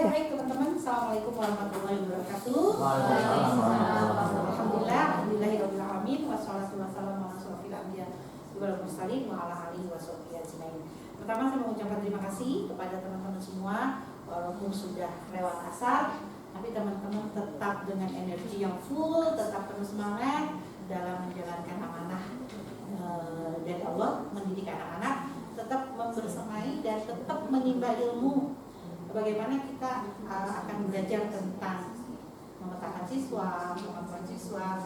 baik teman-teman. Assalamualaikum warahmatullahi wabarakatuh. Alhamdulillahirabbil alamin wassalatu wassalamu ala asyrofil anbiya wal mursalin wa ala alihi washabbihi ajmain. Pertama saya mengucapkan terima kasih kepada teman-teman semua, walaupun sudah lewat asar, tapi teman-teman tetap dengan energi yang full, tetap penuh semangat dalam menjalankan amanah dari Allah, mendidik anak-anak, tetap membersamai dan tetap menimba ilmu. Bagaimana kita akan belajar tentang memetakan siswa, kemampuan siswa.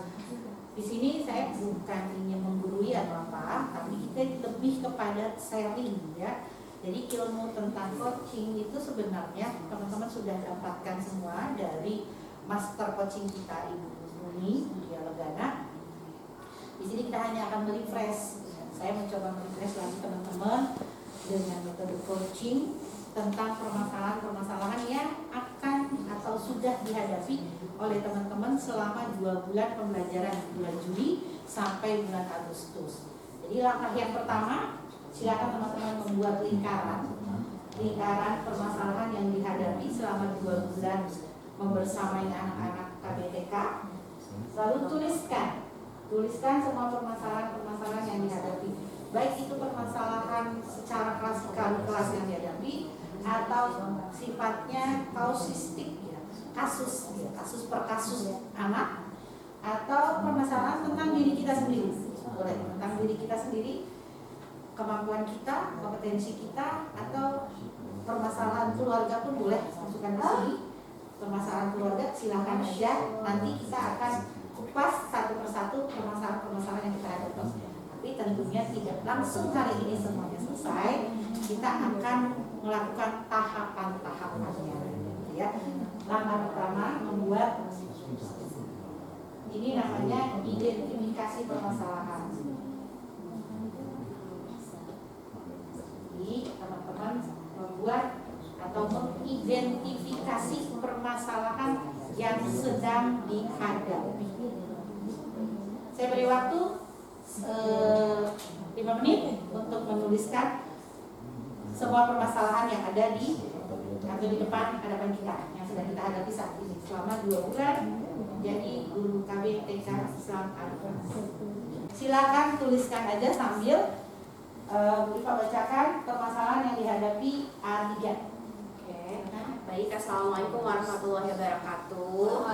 Di sini saya bukan ingin menggurui atau apa, tapi kita lebih kepada sharing ya. Jadi ilmu tentang coaching itu sebenarnya teman-teman sudah dapatkan semua dari master coaching kita Ibu Muni Budia Legana. Di sini kita hanya akan merefresh. Saya mencoba merefresh lagi teman-teman dengan metode coaching tentang permasalahan-permasalahan yang akan atau sudah dihadapi oleh teman-teman selama 2 bulan pembelajaran, bulan Juli sampai bulan Agustus. Jadi langkah yang pertama, silakan teman-teman membuat lingkaran permasalahan yang dihadapi selama 2 bulan membersamai anak-anak KBTK. Lalu tuliskan semua permasalahan yang dihadapi, baik itu permasalahan secara klasikal kelas yang dihadapi atau sifatnya kausistik ya, kasus per kasus anak, atau permasalahan tentang diri kita sendiri, boleh tentang diri kita sendiri, kemampuan kita, kompetensi kita, atau permasalahan keluarga pun boleh masukkan di sini. Permasalahan keluarga silakan aja, nanti kita akan kupas satu persatu permasalahan yang kita hadapi. Tapi tentunya tidak langsung hari ini semuanya selesai. Kita akan melakukan tahapan-tahapannya ya. Langkah pertama membuat ini namanya identifikasi permasalahan. Jadi teman-teman membuat atau mengidentifikasi permasalahan yang sedang dihadapi. Saya beri waktu 5 menit untuk menuliskan semua permasalahan yang ada di atau di depan hadapan kita yang sedang kita hadapi saat ini selama 2 bulan menjadi guru KBTK Islam Arifah. Silakan tuliskan aja sambil Bu Rifa bacakan permasalahan yang dihadapi A3. Oke. Baik, assalamualaikum warahmatullahi wabarakatuh.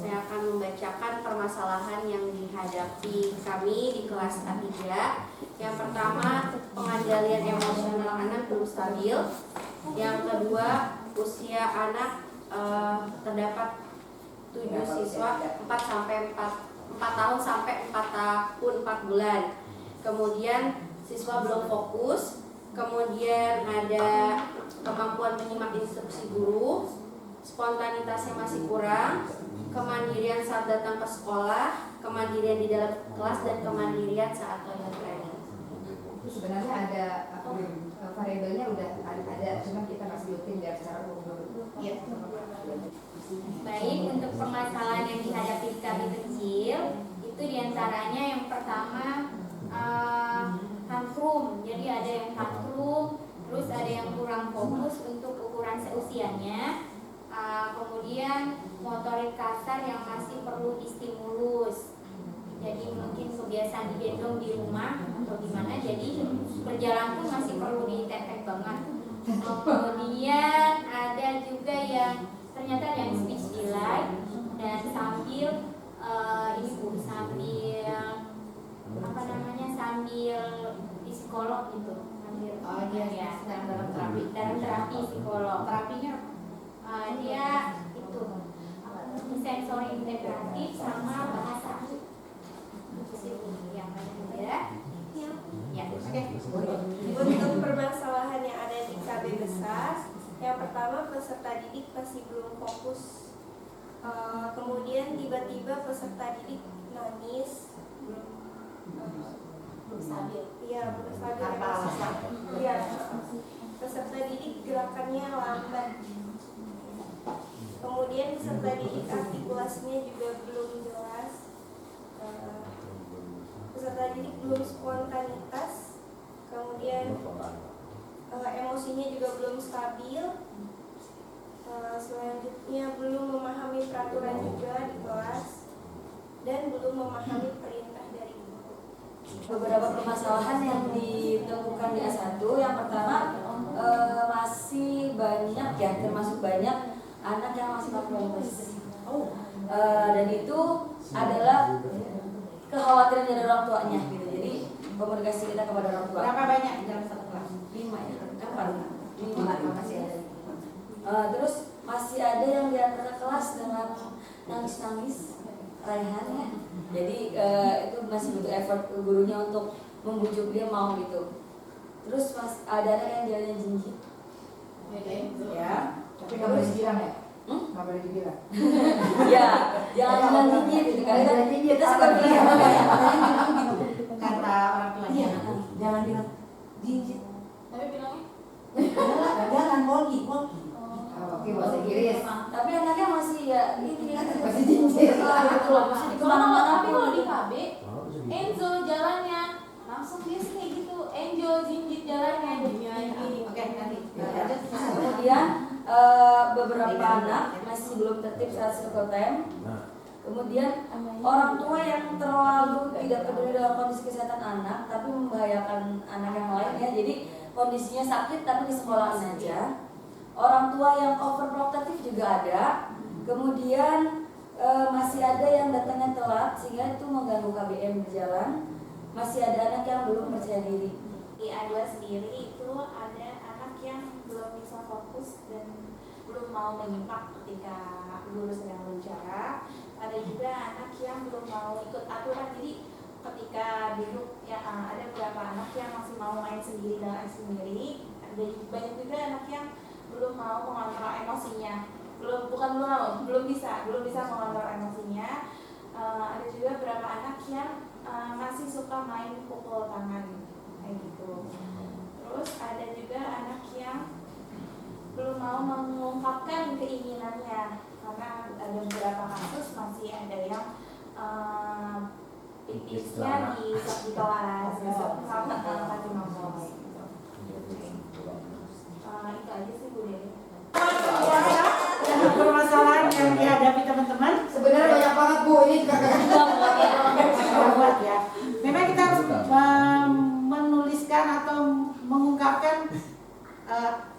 Saya akan membacakan permasalahan yang dihadapi kami di kelas A3. Yang pertama, pengendalian emosional anak belum stabil. Yang kedua, usia anak terdapat 7 siswa 4 tahun sampai 4 tahun 4 bulan. Kemudian siswa belum fokus. Kemudian ada kemampuan menyimak instruksi guru, spontanitasnya masih kurang, kemandirian saat datang ke sekolah, kemandirian di dalam kelas, dan kemandirian saat toilet training. Sebenarnya ada variabelnya udah ada, cuma kita masih rutin biar secara umum. Ya. Baik, untuk permasalahan yang dihadapi kami kecil itu diantaranya yang pertama tantrum. Jadi ada yang tantrum, terus ada yang kurang fokus untuk ukuran seusianya. Kemudian motorik kasar yang masih perlu distimulus. Jadi mungkin kebiasaan digendong di rumah atau gimana, jadi berjalan pun masih perlu ditetek banget. Kemudian ada juga yang ternyata yang speech delay dan sambil sambil psikolog gitu. Dalam terapi psikolog. Terapinya dia itu sensori integratif sama bahasa. Yang mana ya? Ya, oke. Untuk permasalahan yang ada di KB besar, yang pertama peserta didik masih belum fokus. Kemudian tiba-tiba peserta didik nangis, belum stabil. Iya, belum stabil. Iya. Peserta didik gerakannya lambat. Kemudian peserta didik artikulasinya juga belum jelas. Peserta didik belum spontanitas. Kemudian emosi emosinya juga belum stabil. Selanjutnya belum memahami peraturan juga di kelas dan belum memahami perintah dari guru. Beberapa permasalahan yang ditemukan di A1, yang pertama masih banyak ya, termasuk banyak anak yang masih maklum. Dan itu adalah kekhawatiran dari orang tuanya gitu. Jadi komunikasi kita kepada orang tua. Berapa banyak dalam satu kelas? 5 ya, kan paling 5 masih ada. Terus masih ada yang di antara kelas dengan nangis-nangis raihan ya. Jadi itu masih butuh effort gurunya untuk membujuk dia mau gitu. Terus ada anak yang jalannya jinjit. Ya. Tapi nggak boleh dibilang ya? Nggak boleh dibilang. Ya, jangan jinjit gitu kan. Kita suka bilang Kata orang tuanya. jangan bilang jinjit. Tapi bilangnya Jangan walkie. Oke, bahasa Inggris. Tapi anaknya masih ya ini Masih jinjit. kemana-mana tapi kalau di KB Enzo jalannya langsung dia sih kayak gitu, Enzo jinjit jalannya gini. Oke, nanti. Kemudian beberapa anak masih belum tertib saat circle time. Kemudian orang tua yang terlalu tidak peduli dalam kondisi kesehatan anak, tapi membahayakan anak yang lain ya. Jadi kondisinya sakit tapi di sekolahan aja. Orang tua yang overprotective juga ada. Kemudian masih ada yang datangnya telat sehingga itu mengganggu KBM berjalan. Masih ada anak yang belum percaya diri. Di A2 sendiri itu ada anak yang belum bisa fokus dan belum mau menyimak ketika guru sedang berbicara. Ada juga anak yang belum mau ikut aturan, jadi ketika duduk ya ada beberapa anak yang masih mau main sendiri dan sendiri. Ada banyak juga anak yang belum mau mengontrol emosinya, belum bisa mengontrol emosinya. Ada juga beberapa anak yang masih suka main pukul tangan kayak gitu. Terus ada juga anak yang belum mau mengungkapkan keinginannya karena ada beberapa kasus masih ada yang pipisnya di kelas sama kasih ngomong gitu. Itu aja sih Bu Dewi. Dengan permasalahan yang dihadapi teman-teman, Sebenarnya banyak banget Bu, ini juga buat ya. Memang kita harus menuliskan atau mengungkapkan.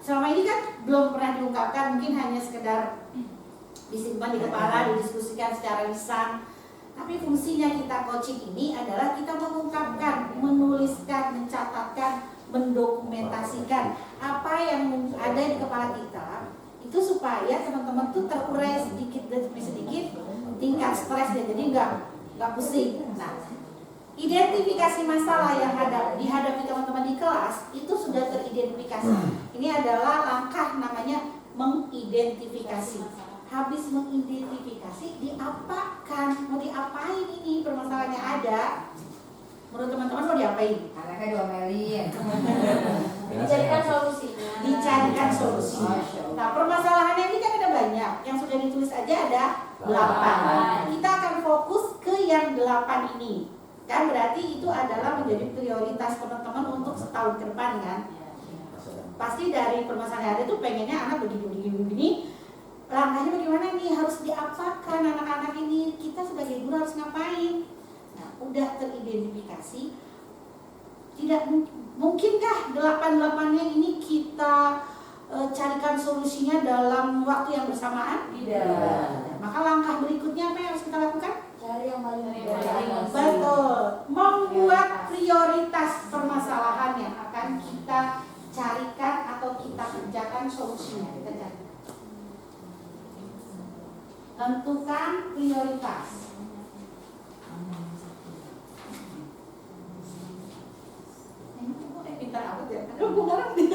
Selama ini kan belum pernah diungkapkan, mungkin hanya sekedar disimpan di kepala, didiskusikan secara lisan. Tapi fungsinya kita coaching ini adalah kita mengungkapkan, menuliskan, mencatatkan, mendokumentasikan apa yang ada di kepala kita, itu supaya teman-teman tuh terurai sedikit demi sedikit tingkat stresnya, jadi nggak pusing. Nah, identifikasi masalah yang dihadapi teman-teman di kelas itu sudah teridentifikasi. Ini adalah langkah namanya mengidentifikasi. Habis mengidentifikasi, diapakan? Mau diapain ini permasalahannya ada? Menurut teman-teman mau diapain? anaknya diomelin. Dicarikan solusinya. Dicarikan solusi. Nah, permasalahannya ini kan ada banyak. Yang sudah ditulis aja ada 8. Kita akan fokus ke yang 8 ini. Kan berarti itu adalah menjadi prioritas teman-teman untuk setahun ke depan kan. Pasti dari permasalahan ada itu pengennya anak begini. Langkahnya bagaimana nih? Harus diapakan anak-anak ini? Kita sebagai guru harus ngapain? Nah, udah teridentifikasi. Tidak mungkinkah 8-8-nya ini kita carikan solusinya dalam waktu yang bersamaan? Tidak. Maka langkah berikutnya apa yang harus kita lakukan? Cari yang paling Betul, membuat prioritas permasalahan yang akan kita carikan atau kita kerjakan solusinya. Kita cari. Tentukan prioritas. Pintar amat ya. Aduh, gue ngarang nih.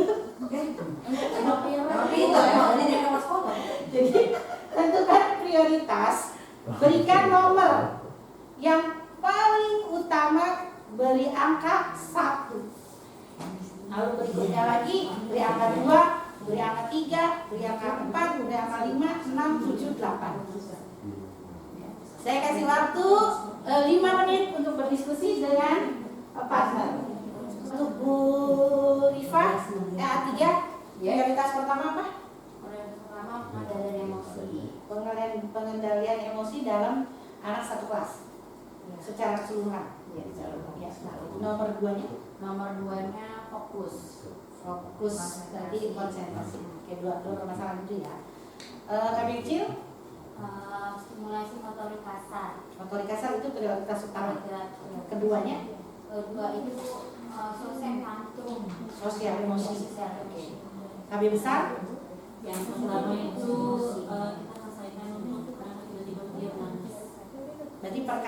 Tapi itu emang ini di sekolah. Jadi tentukan prioritas, berikan nomor yang paling utama, beri angka 1. Lalu berikutnya lagi beri angka 2, beri angka 3, beri angka 4, beri angka 5, 6, 7, 8. Saya kasih waktu 5 menit untuk berdiskusi dengan partner. Untuk Bu Rifa, A3 Prioritas pertama apa? Prioritas pertama pengendalian emosi. Pengendalian emosi dalam anak satu kelas secara keseluruhan. Ya, Ya, nah, nomor 2-nya Nomor 2-nya fokus. fokus, tadi konsentrasi. Oke, dua permasalahan itu ya. Kami kecil, Stimulasi motorik kasar. motorik kasar itu prioritas utama. Kedua Keduanya itu sosial tantrum. sosial emosi. Sosial Oke. emosi. KB besar, Yang pertama itu kita selesaikan untuk karena tiba-tiba dia menangis. berarti per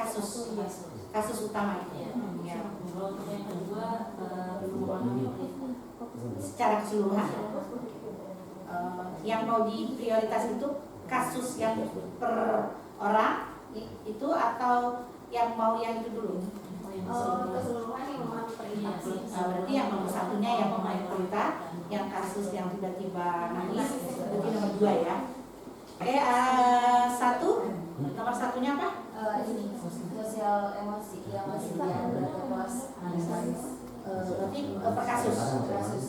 kasus utama itu. Ya. Kalau untuk yang kedua berhubungan Secara keseluruhan. Yang mau diprioritas itu kasus yang per orang itu atau yang mau yang itu dulu? Keseluruhan yang memang prioritas. Berarti yang nomor satunya yang pemain prioritas, yang kasus yang tiba-tiba nangis, berarti nomor 2 ya. Oke, nomor satunya apa? Ini sosial emosi yang masih diambil ke kelas anak. Berarti per kasus.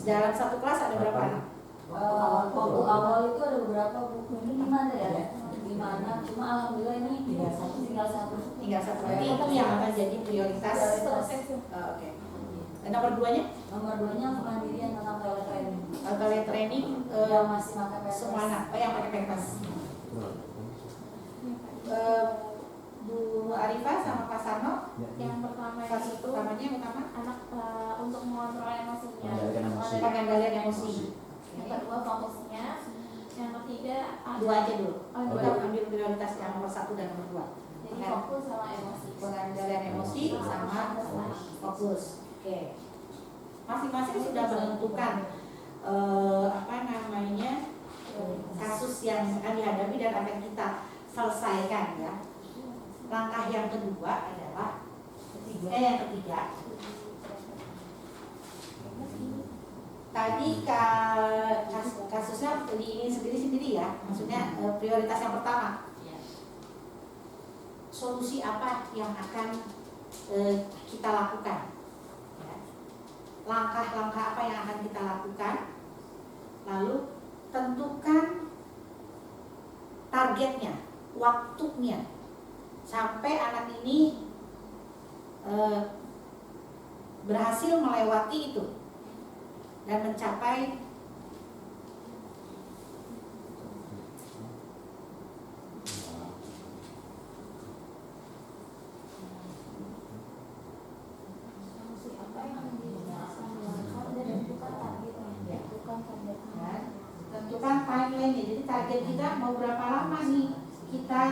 Dalam satu kelas ada berapa anak? Waktu awal itu ada beberapa buku, mungkin 5 ada ya, 5 anak, cuma alhamdulillah ini tinggal satu. Tinggal satu. Berarti itu yang akan jadi prioritas. Oke. Dan nomor 2-nya? Nomor 2-nya kemandirian tentang toilet training. Toilet training Yang masih pakai pampers. semua anak. Yang pakai pampers. Bu Arifah sama Pak Sarno, yang pertama kasus itu pertamanya yang utama anak untuk mengontrol emosinya. pengendalian emosi. Yang kedua fokusnya. Yang ketiga Dua aja dulu. Oh, Kita ambil prioritas yang nomor 1 dan nomor 2. Jadi fokus sama emosi. Pengendalian emosi sama fokus. Oke. Masing-masing sudah menentukan kasus yang akan dihadapi dan akan kita selesaikan ya. Langkah yang kedua adalah yang ketiga. Tadi kasusnya ini sendiri-sendiri ya, maksudnya prioritas yang pertama. Solusi apa yang akan kita lakukan? Ya. Langkah-langkah apa yang akan kita lakukan? Lalu tentukan targetnya, waktunya, sampai anak ini berhasil melewati itu dan mencapai tentukan timeline-nya. Jadi target kita mau berapa lama nih kita,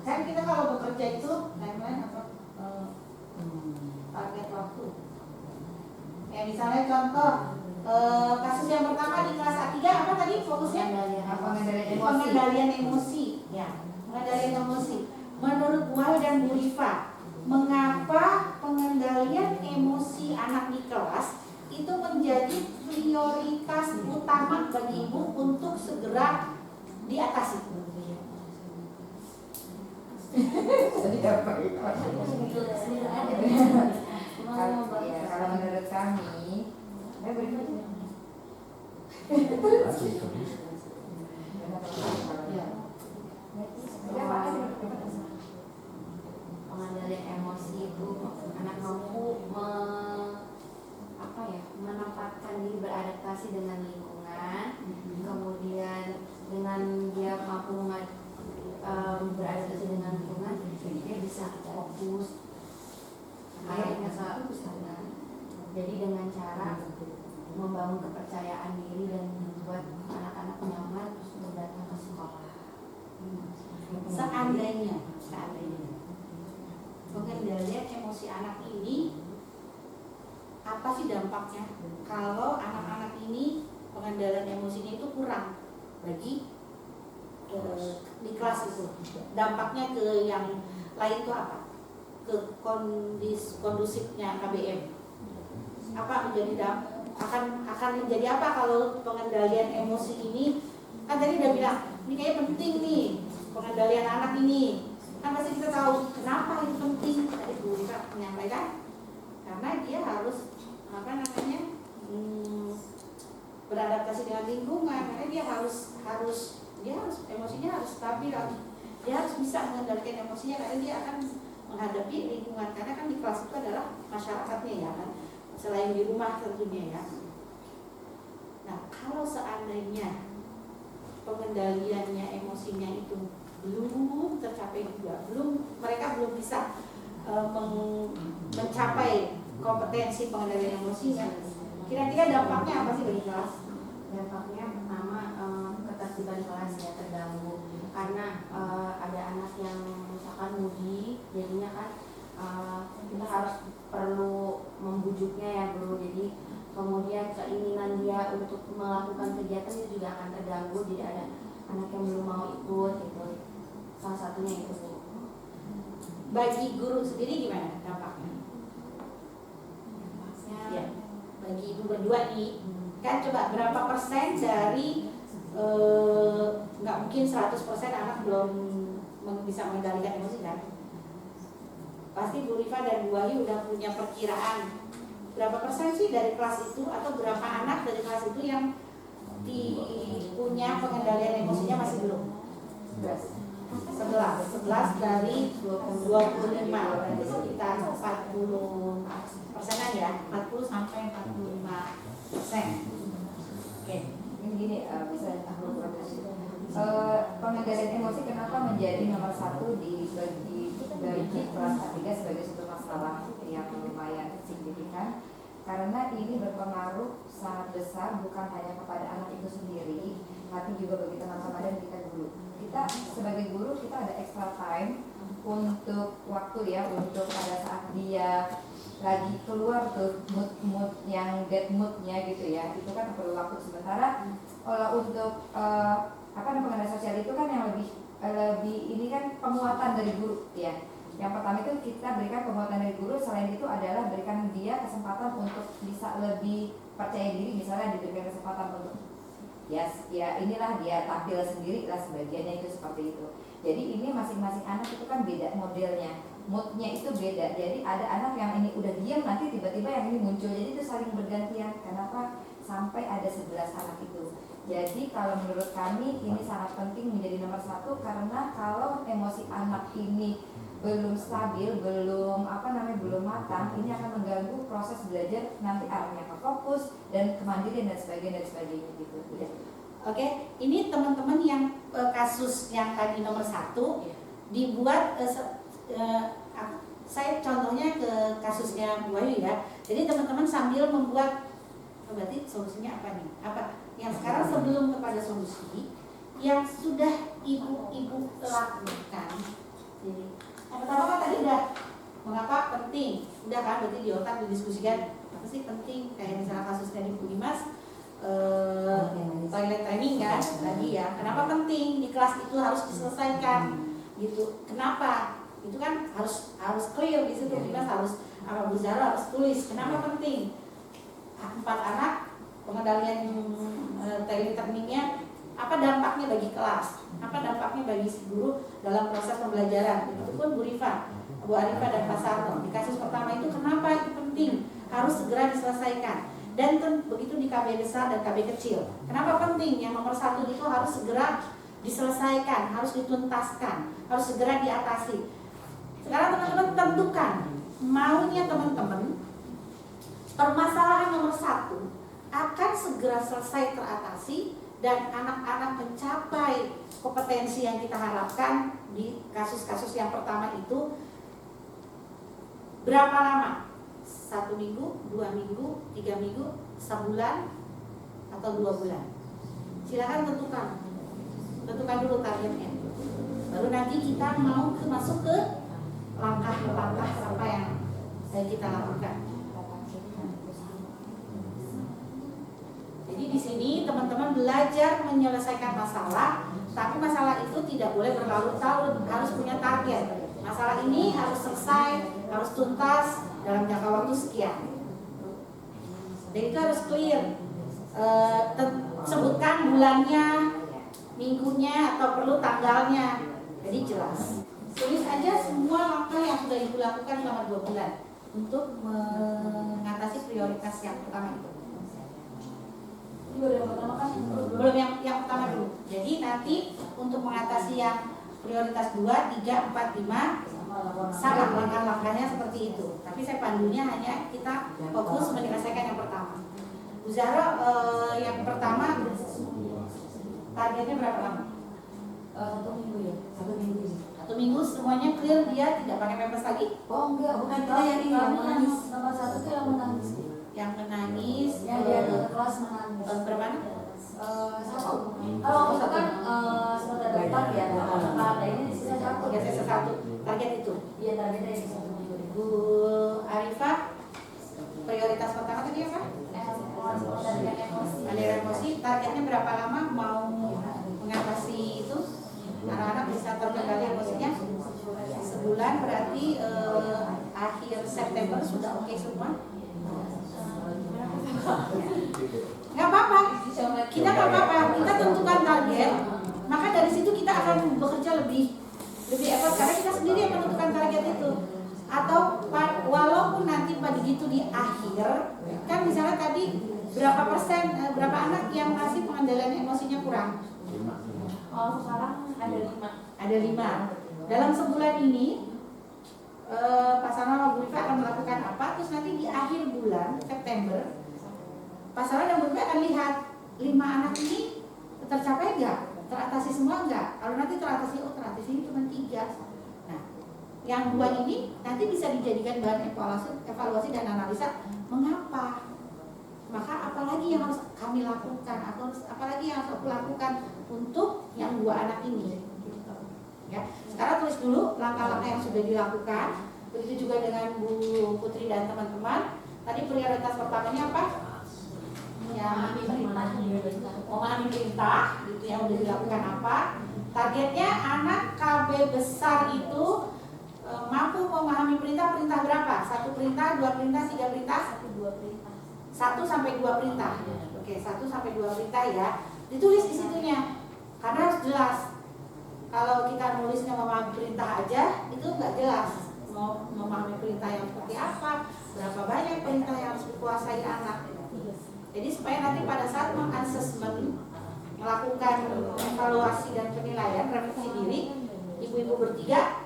kan kita kalau bekerja itu timeline apa? Target waktu. Ya misalnya contoh kasus yang pertama di kelas A3 apa tadi fokusnya? Pengendalian emosi. Ya, pengendalian emosi. Menurut Bu Wahyu dan Bu Rifa, mengapa pengendalian emosi anak di kelas itu menjadi prioritas utama bagi ibu untuk segera diatasi? Kalau menurut kami, Pengendalian emosi itu anak mampu menempatkan diri beradaptasi dengan lingkungan, kemudian dengan dia mampu beradaptasi dengan lingkungan, dia bisa fokus kayaknya sana. Jadi dengan cara membangun kepercayaan diri dan membuat anak-anak nyaman untuk datang ke sekolah. Seandainya pengendalian emosi anak ini, apa sih dampaknya kalau anak-anak ini pengendalian emosinya itu kurang bagi di kelas itu? Dampaknya ke yang lain itu apa? Ke kondusifnya KBM. Apa menjadi akan menjadi apa kalau pengendalian emosi ini? Kan tadi udah bilang ini kayaknya penting nih pengendalian anak ini. Kan pasti kita tahu kenapa itu penting. Tadi Bu Rika menyampaikan karena dia harus beradaptasi dengan lingkungan, karena dia harus emosinya harus stabil, dia harus bisa mengendalikan emosinya karena dia akan menghadapi lingkungan, karena kan di kelas itu adalah masyarakatnya ya kan, selain di rumah tentunya ya. Nah, kalau seandainya pengendaliannya emosinya itu belum tercapai juga, mereka belum bisa mencapai kompetensi pengendalian emosinya, kira-kira dampaknya apa sih bagi kelas? Dampaknya pertama ketertiban kelas ya terganggu karena ada anak yang misalkan moody, jadinya kan kita harus perlu membujuknya ya guru, jadi kemudian keinginan dia untuk melakukan kegiatan itu juga akan terganggu, jadi ada anak yang belum mau ikut gitu, salah satunya itu. Bagi guru sendiri gimana dampaknya? Ya, bagi ibu berdua nih, kan coba berapa persen dari nggak mungkin 100% anak belum bisa mengendalikan emosi kan? Pasti Bu Rifa dan Bu Wahyu udah punya perkiraan berapa persen sih dari kelas itu, atau berapa anak dari kelas itu yang punya pengendalian emosinya masih belum? 11 dari 25, berarti sekitar 40%-an ya, 40 sampai 45%. Oke. Ini gini, bisa aku produksi. Pengendalian emosi kenapa menjadi nomor 1 bagi kelas A3 sebagai suatu masalah yang lumayan signifikan? Karena ini berpengaruh sangat besar bukan hanya kepada anak itu sendiri, tapi juga bagi teman-teman dan kita guru. Kita sebagai guru kita ada extra time untuk waktu ya, untuk pada saat dia lagi keluar tuh mood yang bad moodnya gitu ya, itu kan perlu waktu. Sementara kalau untuk pengendalian sosial itu kan yang lebih ini kan penguatan dari guru ya. Yang pertama itu kita berikan penguatan dari guru, selain itu adalah berikan dia kesempatan untuk bisa lebih percaya diri, misalnya diberikan kesempatan untuk ya inilah dia tampil sendiri lah, sebagiannya itu seperti itu. Jadi ini masing-masing anak itu kan beda modelnya, moodnya itu beda. Jadi ada anak yang ini udah diam, nanti tiba-tiba yang ini muncul, jadi itu saling bergantian. Kenapa sampai ada 11 anak itu? Jadi kalau menurut kami ini sangat penting menjadi nomor 1, karena kalau emosi anak ini belum stabil, belum matang, ini akan mengganggu proses belajar, nanti arahnya ke fokus dan kemandirian dan sebagainya gitu. Udah. Oke, ini teman-teman yang kasus yang tadi nomor 1 dibuat saya contohnya ke kasusnya Bu Wahyu ya. Jadi teman-teman sambil membuat, berarti solusinya apa nih? Apa yang sekarang sebelum kepada solusi yang sudah ibu-ibu lakukan? Jadi yang pertama kan tadi udah mengapa penting, udah kan, berarti di otak didiskusikan apa sih penting, kayak misalnya kasusnya di Bu Dimas, toilet training kan tadi ya, kenapa penting di kelas itu harus diselesaikan gitu, kenapa itu kan harus clear di situ. Dimas harus Bu Zahra harus tulis kenapa penting. 4 anak pengendalian toilet trainingnya, apa dampaknya bagi kelas, apa dampaknya bagi si guru dalam proses pembelajaran. Itu pun Bu Rifa, Bu Arifah dan Pak Sarno di kasus pertama itu kenapa itu penting, harus segera diselesaikan. Dan begitu di KB besar dan KB kecil, kenapa penting yang nomor 1 itu harus segera diselesaikan, harus dituntaskan, harus segera diatasi. Sekarang teman-teman tentukan maunya teman-teman permasalahan nomor 1 akan segera selesai teratasi dan anak-anak mencapai kompetensi yang kita harapkan di kasus-kasus yang pertama itu berapa lama? 1 minggu, 2 minggu, 3 minggu, sebulan, atau 2 bulan? Silakan tentukan dulu targetnya. Baru nanti kita mau masuk ke langkah-langkah apa yang kita lakukan. Jadi di sini teman-teman belajar menyelesaikan masalah, tapi masalah itu tidak boleh berlarut-larut, harus punya target. Masalah ini harus selesai, harus tuntas dalam jangka waktu sekian. Dan itu harus clear. Sebutkan bulannya, minggunya, atau perlu tanggalnya. Jadi jelas. Tulis aja semua langkah yang sudah ibu lakukan selama 2 bulan untuk mengatasi prioritas yang pertama itu. Itu baru yang pertama kan? Belum yang pertama dulu. Jadi nanti untuk mengatasi yang prioritas 2, 3, 4, 5 sama langkah-langkahnya seperti itu. Tapi saya pandunya hanya kita fokus menyelesaikan yang pertama. Bu Zahra, yang pertama targetnya berapa lama? 1 minggu ya, 1 minggu sih. 1 minggu semuanya clear, dia tidak pakai pampers lagi? Oh enggak, bukan kita yang ini yang menangis. Nomor 1 tuh yang menangis. Yang menangis, Yang dia ke kelas menangis. berapa anak? 1. Kalau itu kan sempat ada 4 ya. Nah, ini sisa 1. Ya, sisa 1. Target itu. Iya, targetnya yang 1 minggu. Bu Arifah, prioritas pertama tadi apa? Aliran emosi. Targetnya berapa lama mau mengatasi itu? Anak-anak bisa terkendali emosinya? Sebulan, berarti akhir September sudah oke semua? Nggak apa-apa, kita nggak apa-apa, kita tentukan target, maka dari situ kita akan bekerja lebih effort karena kita sendiri yang menentukan target itu. Atau walaupun nanti pada gitu di akhir, kan misalnya tadi berapa persen, berapa anak yang masih pengendalian emosinya kurang? Oh, sekarang ada 5. Ada 5. Dalam sebulan ini Pak Sarna dan Bu Rifa akan melakukan apa? Terus nanti di akhir bulan September Pak Sarna dan Bu Rifa akan lihat 5 anak ini tercapai nggak? Teratasi semua nggak? Kalau nanti teratasi, oh teratasi cuma 3. Nah, yang 2 ini nanti bisa dijadikan bahan evaluasi dan analisa mengapa. Maka apalagi yang harus kami lakukan atau apalagi yang harus aku lakukan untuk yang 2 anak ini. Ya, sekarang tulis dulu langkah-langkah yang sudah dilakukan. Begitu juga dengan Bu Putri dan teman-teman. Tadi prioritas pertamanya apa? Memahami perintah, itu yang sudah dilakukan apa? Targetnya anak KB besar itu mampu memahami perintah berapa? 1 perintah, 2 perintah, 3 perintah? 1 sampai 2 perintah. Oke, 1 sampai 2 perintah ya. Ditulis di situnya. Karena harus jelas. Kalau kita nulisnya memahami perintah aja, itu nggak jelas. Mau memahami perintah yang seperti apa, berapa banyak perintah yang harus dikuasai anak. Jadi supaya nanti pada saat mengassessment, melakukan evaluasi dan penilaian, revisi diri, ibu-ibu bertiga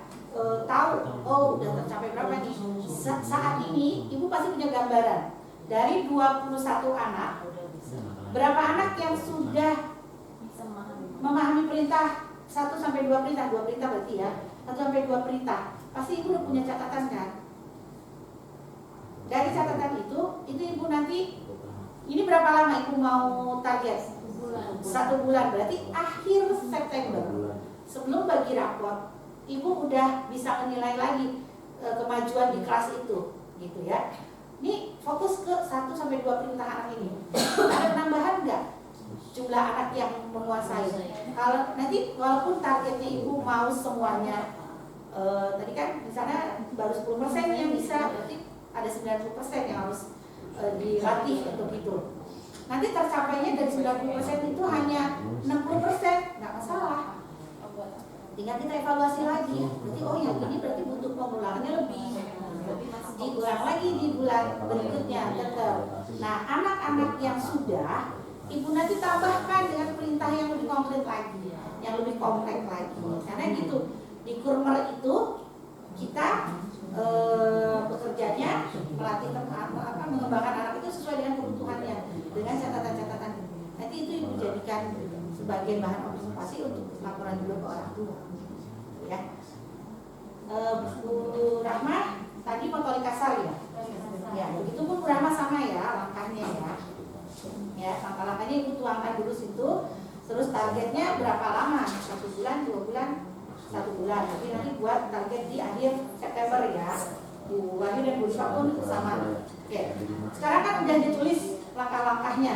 tahu, oh udah tercapai berapa nih. Saat ini ibu pasti punya gambaran dari 21 anak, berapa anak yang sudah memahami perintah 1 sampai 2 perintah, 2 perintah berarti ya, 1 sampai 2 perintah. Pasti ibu udah punya catatan kan? Dari catatan itu ibu nanti, ini berapa lama ibu mau target? 1 bulan, berarti akhir September. Sebelum bagi raport, ibu udah bisa menilai lagi kemajuan di kelas itu, gitu ya. Ini fokus ke 1 sampai 2 perintah anak ini. Ada penambahan nggak jumlah anak yang menguasai? Kalau nanti walaupun targetnya ibu mau semuanya, tadi kan misalnya baru 10% yang bisa, berarti ada 90% yang harus dilatih untuk itu. Nanti tercapainya dari 90% itu hanya 60%, nggak masalah. Tinggal kita evaluasi lagi. Berarti oh yang ini berarti butuh pengulangannya lebih. Diulang lagi di bulan berikutnya tetap. Nah, anak-anak yang sudah, ibu nanti tambahkan dengan perintah yang lebih konkret lagi, yang lebih kompleks lagi. Karena gitu, di kurmer itu kita bekerjanya melatih mengembangkan anak itu sesuai dengan kebutuhannya, dengan catatan-catatan. Nanti itu ibu jadikan sebagai bahan observasi untuk laporan juga ke orang tua. Ya, Bu Rahmah tadi motorik kasar ya. Ya, begitu pun Bu Rahmah sama ya langkahnya ya. Ya, langkah-langkahnya ibu tuangkan dulu situ. Terus targetnya berapa lama? 1 bulan, 2 bulan, 1 bulan. Tapi nanti buat target di akhir September ya. Bu Wahyu dan Bu Risma pun sama. Oke. Sekarang kan udah ditulis langkah-langkahnya.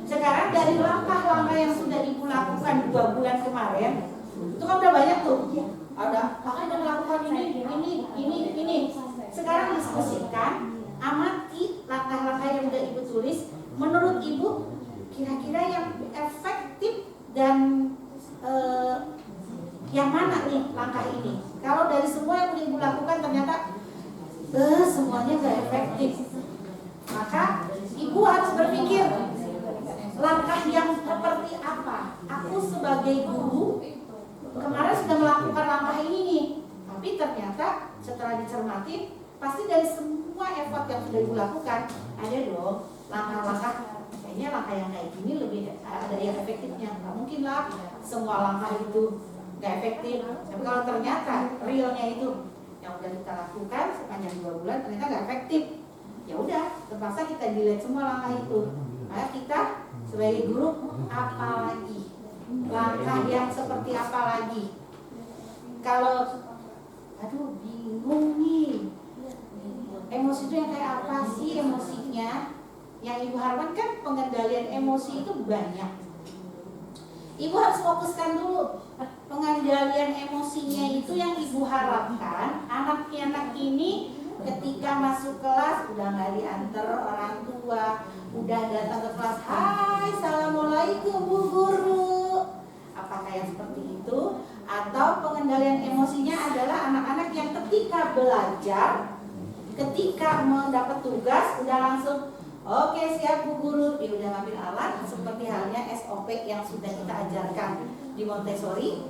Sekarang dari langkah-langkah yang sudah ibu lakukan 2 bulan kemarin, itu kan udah banyak tuh. Ada, makanya udah melakukan ini. Sekarang diskusikan, amati langkah-langkah yang udah ibu tulis. Menurut ibu, kira-kira yang efektif dan yang mana nih langkah ini? Kalau dari semua yang udah ibu lakukan ternyata semuanya gak efektif, maka ibu harus berpikir langkah yang seperti apa? Aku sebagai guru kemarin sudah melakukan langkah ini nih, tapi ternyata setelah dicermati pasti dari semua effort yang sudah dilakukan ada dong langkah-langkah, kayaknya langkah yang kayak gini lebih ada yang efektifnya. Nggak mungkin lah semua langkah itu nggak efektif, tapi kalau ternyata realnya itu yang udah kita lakukan sepanjang 2 bulan ternyata nggak efektif, ya udah terpaksa kita delete semua langkah itu. Maka kita sebagai guru apa lagi, langkah yang seperti apa lagi? Kalau aduh bingung nih, emosi itu yang kayak apa sih emosinya? Yang Ibu harapkan kan pengendalian emosi itu banyak. Ibu harus fokuskan dulu pengendalian emosinya itu yang Ibu harapkan anak-anak ini ketika masuk kelas udah nggak diantar orang tua, udah datang ke kelas, hai assalamualaikum Bu Guru. Apakah yang seperti itu? Atau pengendalian emosinya adalah anak-anak yang ketika belajar, ketika mendapat tugas udah langsung oke, siap Bu Guru, dia udah ngambil alat seperti halnya SOP yang sudah kita ajarkan di Montessori.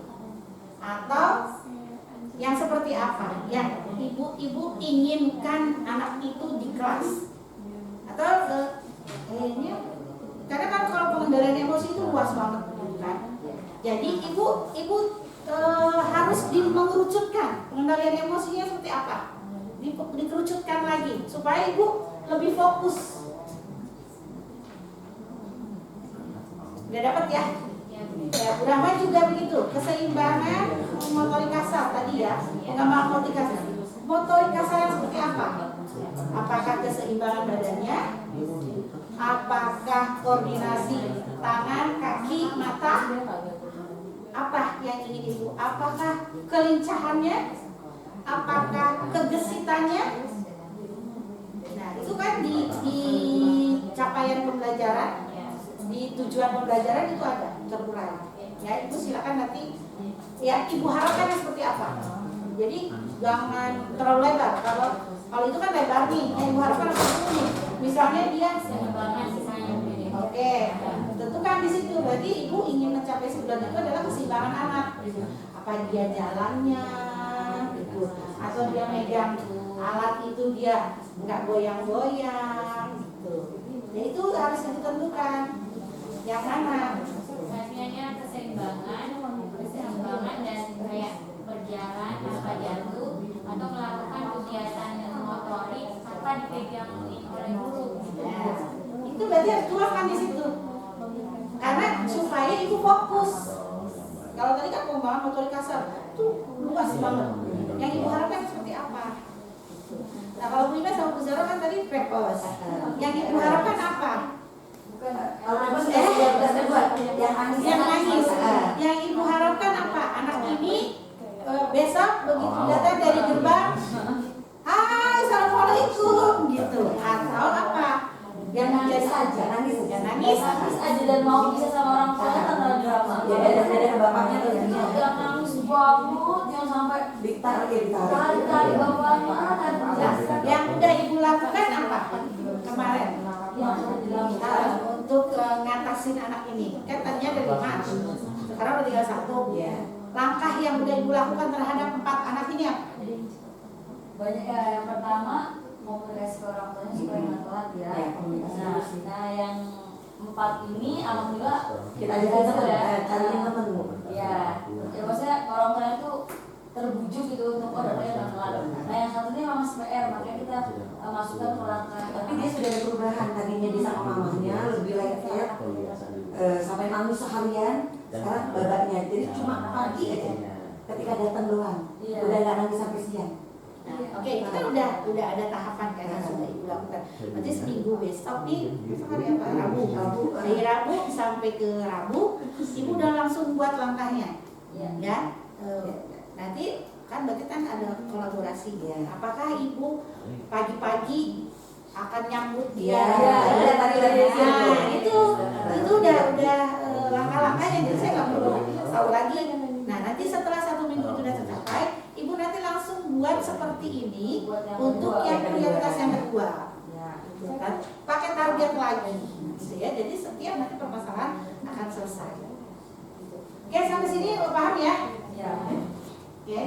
Atau yang seperti apa? Yang ibu-ibu inginkan anak itu di kelas. Atau kayaknya karena kan kalau pengendalian emosi itu luas banget kan. Jadi ibu harus mengerucutkan pengendalian emosinya seperti apa? Dikerucutkan lagi supaya ibu lebih fokus. Udah dapat ya? Ya, Bu Rahman juga begitu. Keseimbangan motorik kasar tadi ya. Pengembangan motorik kasar. Motorik kasar yang seperti apa? Apakah keseimbangan badannya? Apakah koordinasi tangan, kaki, mata? Apa yang ingin Ibu? Apakah kelincahannya? Apakah kegesitannya? Nah, itu kan di capaian pembelajaran, di tujuan pembelajaran itu ada terurai. Ya, Ibu silakan nanti ya Ibu harapkan seperti apa. Jadi jangan terlalu lebar. Kalau itu kan lebar nih, yang Ibu harapkan apa nih? Misalnya dia oke, tentukan di situ. Berarti Ibu ingin mencapai sebulan itu adalah keseimbangan anak. Apa dia jalannya, gitu. Atau dia megang alat itu dia nggak goyang-goyang, gitu. Ya itu harus ditentukan. Yang mana? Artinya keseimbangan dan kayak berjalan tanpa jatuh atau melakukan kegiatan motorik tanpa dipegang oleh guru. Nah, itu berarti harus tuangkan di situ. Karena supaya Ibu fokus. Kalau tadi kan pengembangan motorik kasar itu luas banget. Yang Ibu harapkan seperti apa? Nah, kalau Bu Ina sama Bu Zara kan tadi pepos. Yang Ibu harapkan apa? Yang nangis. Yang Ibu harapkan apa? Anak ini besok begitu datang dari gerbang, hai assalamualaikum gitu. Atau apa? Yang nangis aja, nangis aja dan mau bisa sama orang tuanya tanpa drama. Ya, ada bapaknya tuh Yang nangis banget, yang sampai tarik bapaknya kan. Nah, yang udah Ibu lakukan apa kemarin? Untuk ngatasin anak ini kan tadinya ada 5, sekarang udah tinggal 1 ya. Langkah yang udah Ibu lakukan terhadap 4 anak ini apa? Banyak ya. Yang pertama komunikasi ke orang tuanya supaya nggak telat ya. Nah yang 4 ini alhamdulillah kita ajarin teman, cariin teman. ya maksudnya orang tua itu terbujuk gitu untuk orangnya nggak telat. Nah yang satunya memang masih PR, makanya kita masukkan ke langkah. Tapi dia sudah ada perubahan, tadinya di sama mamanya lebih lengket, sampai nangis seharian, sekarang babaknya jadi cuma pagi aja ketika datang doang, udah nggak nangis sampai siang. Nah, oke, itu kan udah ada tahapan kan yang sudah Ibu lakukan. Berarti seminggu besok nih, hari apa? Rabu. Dari Rabu sampai ke Rabu, Ibu udah langsung buat langkahnya. Ya. Nanti kan berarti kan ada kolaborasi ya. Apakah Ibu pagi-pagi akan nyambut dia? Nah, itu udah langkah-langkahnya. Jadi saya nggak perlu tahu lagi. Nah, nanti setelah 1 minggu itu sudah tercapai, Ibu nanti langsung buat seperti ini untuk yang prioritas yang kedua. Kan? Pakai target lagi. ya. Jadi setiap nanti permasalahan akan selesai. Oke, sampai sini paham ya? Ya. Oke.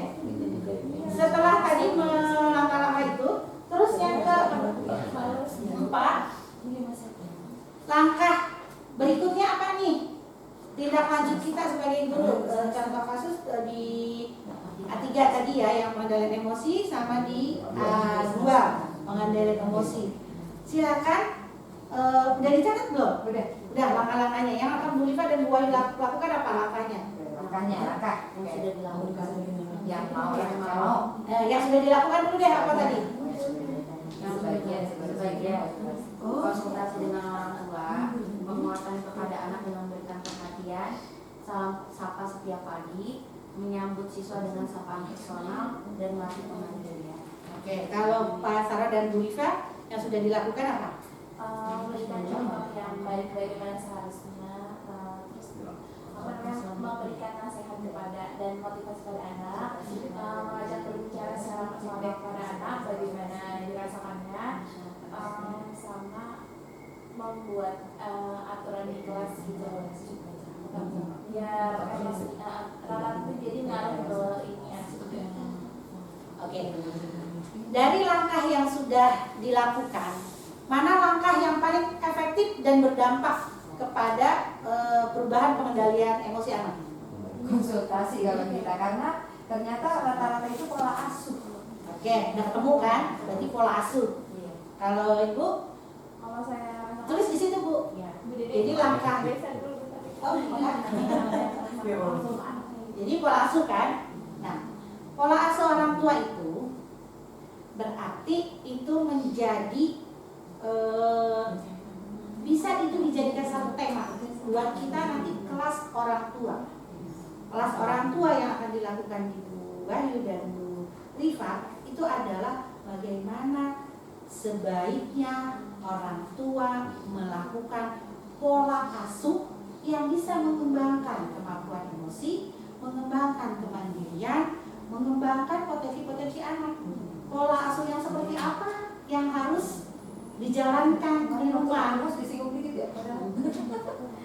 Setelah tadi melangkah-langkah itu, terus yang keempat, langkah berikutnya apa nih? Tindak lanjut kita sebagai guru. Contoh kasus di A3 tadi ya, yang pengendalian emosi, sama di A2 pengendalian emosi. Silakan. Udah dicatat belum? Udah langkah-langkahnya. Yang akan Bu Liva dan Bu Wahyu lakukan apa langkahnya? Langkah Yang sudah dilakukan. yang mau. Yang sudah dilakukan dulu deh, apa tadi? Yang sebagian konsultasi dengan orang tua, menguatkan kepada anak dengan memberikan perhatian, salam sapa setiap pagi, menyambut siswa dengan sapaan personal, dan melatih pengandalian. Oke, kalau Pak Sarah dan Bu Liva yang sudah dilakukan apa? Memberikan contoh yang baik bagaimana seharusnya, terus memberikan nasihat kepada dan motivasi pada anak, mengajak berbicara secara personal kepada anak bagaimana dirasakannya, sama membuat aturan di kelas gitu. Biar Rara itu jadi ngaruh ke ini ya. Oke. Dari langkah yang sudah dilakukan, mana langkah yang paling efektif dan berdampak kepada perubahan pengendalian emosi anak? Konsultasi kalau kita, karena ternyata rata-rata itu pola asuh. Oke, udah ketemu kan? Berarti pola asuh. Kalau Ibu, Kalau saya tulis di situ Bu. Jadi langkah. Oh, iya. Jadi pola asuh kan? Nah, pola asuh orang tua itu berarti itu menjadi bisa itu dijadikan satu tema buat kita nanti kelas orang tua. Kelas orang tua yang akan dilakukan di Bu Wahyu dan Bu Rifa itu adalah bagaimana sebaiknya orang tua melakukan pola asuh yang bisa mengembangkan kemampuan emosi, mengembangkan kemandirian, mengembangkan potensi-potensi anak. Pola asuh yang seperti apa yang harus dijalankan di rumah? Harus disinggung dikit ya.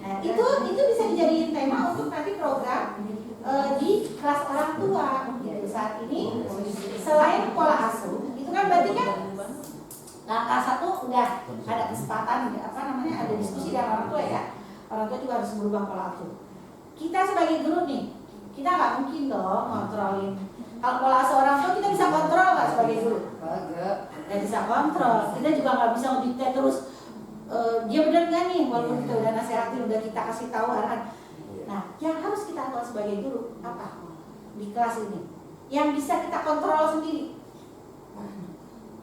Nah, itu bisa dijadiin tema untuk nanti program di kelas orang tua. Gitu. Saat ini selain pola asuh, itu kan berarti kan langkah satu udah ada kesempatan, ada diskusi dengan orang tua ya. Orang tua juga harus berubah pola asuh. Kita sebagai guru nih, kita nggak mungkin dong ngontrolin. Kalau pola asuh orang tua kita bisa kontrol nggak sebagai guru? Nggak bisa kontrol. Kita juga nggak bisa ngedikte terus. Dia benar nggak nih, walaupun kita udah nasihatin, udah kita kasih tahu arahan. Nah, yang harus kita lakukan sebagai guru apa di kelas ini? Yang bisa kita kontrol sendiri.